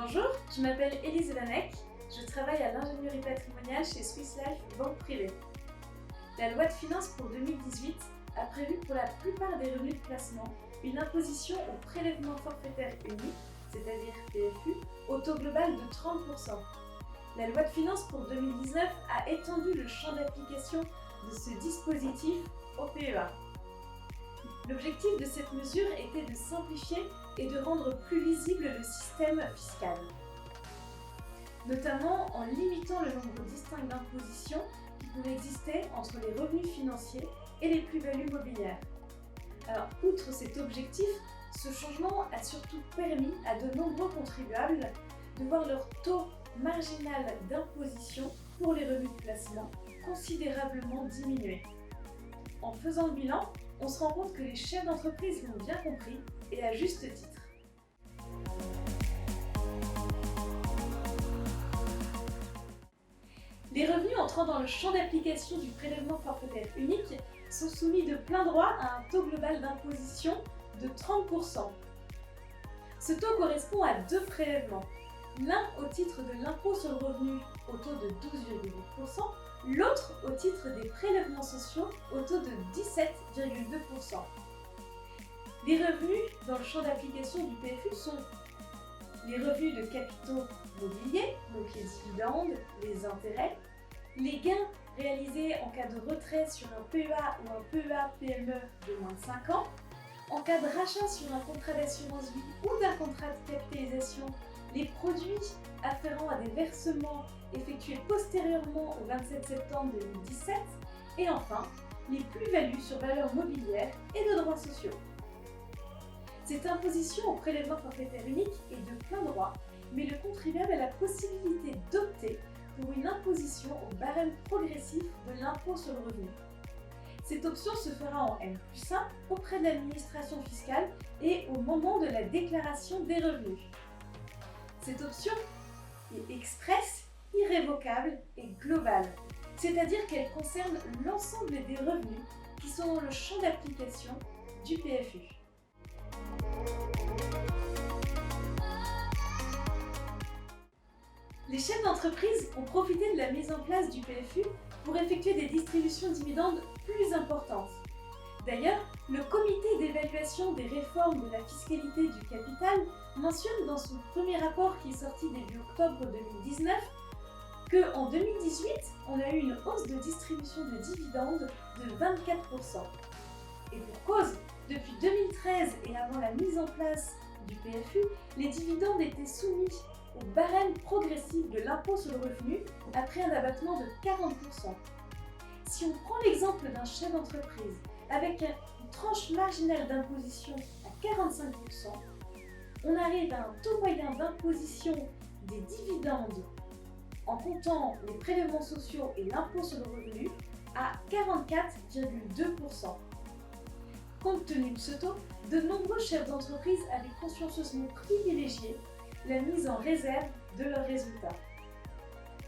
Bonjour, je m'appelle Élise Vanek, je travaille à l'ingénierie patrimoniale chez Swiss Life Banque Privée. La loi de finances pour 2018 a prévu pour la plupart des revenus de placement une imposition au prélèvement forfaitaire unique, c'est-à-dire PFU, au taux global de 30%. La loi de finances pour 2019 a étendu le champ d'application de ce dispositif au PEA. L'objectif de cette mesure était de simplifier et de rendre plus lisible le système fiscal, notamment en limitant le nombre distinct d'impositions qui pouvaient exister entre les revenus financiers et les plus-values mobilières. Alors, outre cet objectif, ce changement a surtout permis à de nombreux contribuables de voir leur taux marginal d'imposition pour les revenus de placement considérablement diminuer. En faisant le bilan, on se rend compte que les chefs d'entreprise l'ont bien compris et à juste titre. Les revenus entrant dans le champ d'application du prélèvement forfaitaire unique sont soumis de plein droit à un taux global d'imposition de 30%. Ce taux correspond à deux prélèvements, l'un au titre de l'impôt sur le revenu au taux de 12,8%, l'autre au titre des prélèvements sociaux au taux de 17,2%. Les revenus dans le champ d'application du PFU sont les revenus de capitaux mobiliers, donc les dividendes, les intérêts, les gains réalisés en cas de retrait sur un PEA ou un PEA-PME de moins de 5 ans, en cas de rachat sur un contrat d'assurance vie ou d'un contrat de capitalisation, les produits afférents à des versements effectués postérieurement au 27 septembre 2017 et enfin les plus-values sur valeurs mobilières et de droits sociaux. Cette imposition au prélèvement forfaitaire unique est de plein droit, mais le contribuable a la possibilité d'opter pour une imposition au barème progressif de l'impôt sur le revenu. Cette option se fera en N+1 auprès de l'administration fiscale et au moment de la déclaration des revenus. Cette option est expresse, irrévocable et globale, c'est-à-dire qu'elle concerne l'ensemble des revenus qui sont dans le champ d'application du PFU. Les chefs d'entreprise ont profité de la mise en place du PFU pour effectuer des distributions de dividendes plus importantes. D'ailleurs, le comité d'évaluation des réformes de la fiscalité du capital mentionne dans son premier rapport qui est sorti début octobre 2019 qu'en 2018, on a eu une hausse de distribution de dividendes de 24%. Et pour cause, depuis 2013 et avant la mise en place du PFU, les dividendes étaient soumis au barème progressif de l'impôt sur le revenu après un abattement de 40%. Si on prend l'exemple d'un chef d'entreprise avec une tranche marginale d'imposition à 45%, on arrive à un taux moyen d'imposition des dividendes en comptant les prélèvements sociaux et l'impôt sur le revenu à 44,2%. Compte tenu de ce taux, de nombreux chefs d'entreprise avaient consciencieusement privilégié la mise en réserve de leurs résultats.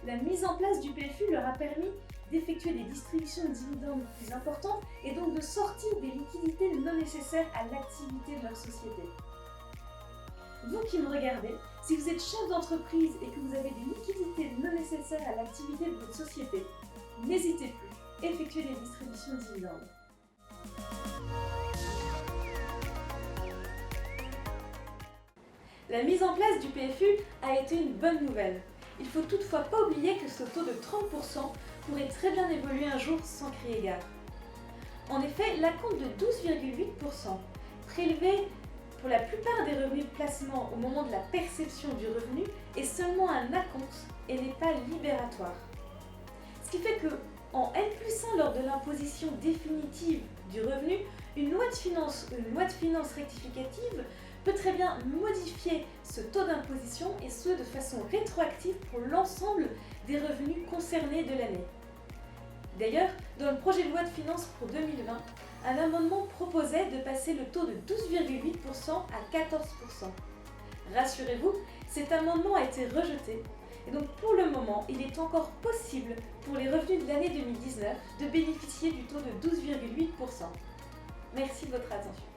La mise en place du PFU leur a permis d'effectuer des distributions de dividendes plus importantes et donc de sortir des liquidités non nécessaires à l'activité de leur société. Vous qui me regardez, si vous êtes chef d'entreprise et que vous avez des liquidités non nécessaires à l'activité de votre société, n'hésitez plus, effectuez des distributions de dividendes. La mise en place du PFU a été une bonne nouvelle. Il ne faut toutefois pas oublier que ce taux de 30% pourrait très bien évoluer un jour sans crier gare. En effet, l'acompte de 12,8% prélevé pour la plupart des revenus de placement au moment de la perception du revenu est seulement un acompte et n'est pas libératoire. Ce qui fait que en N+1 lors de l'imposition définitive du revenu, une loi de finances ou une loi de finances rectificative peut très bien modifier ce taux d'imposition et ce de façon rétroactive pour l'ensemble des revenus concernés de l'année. D'ailleurs, dans le projet de loi de finances pour 2020, un amendement proposait de passer le taux de 12,8% à 14%. Rassurez-vous, cet amendement a été rejeté et donc pour le moment, il est encore possible pour les revenus de l'année 2019 de bénéficier du taux de 12,8%. Merci de votre attention.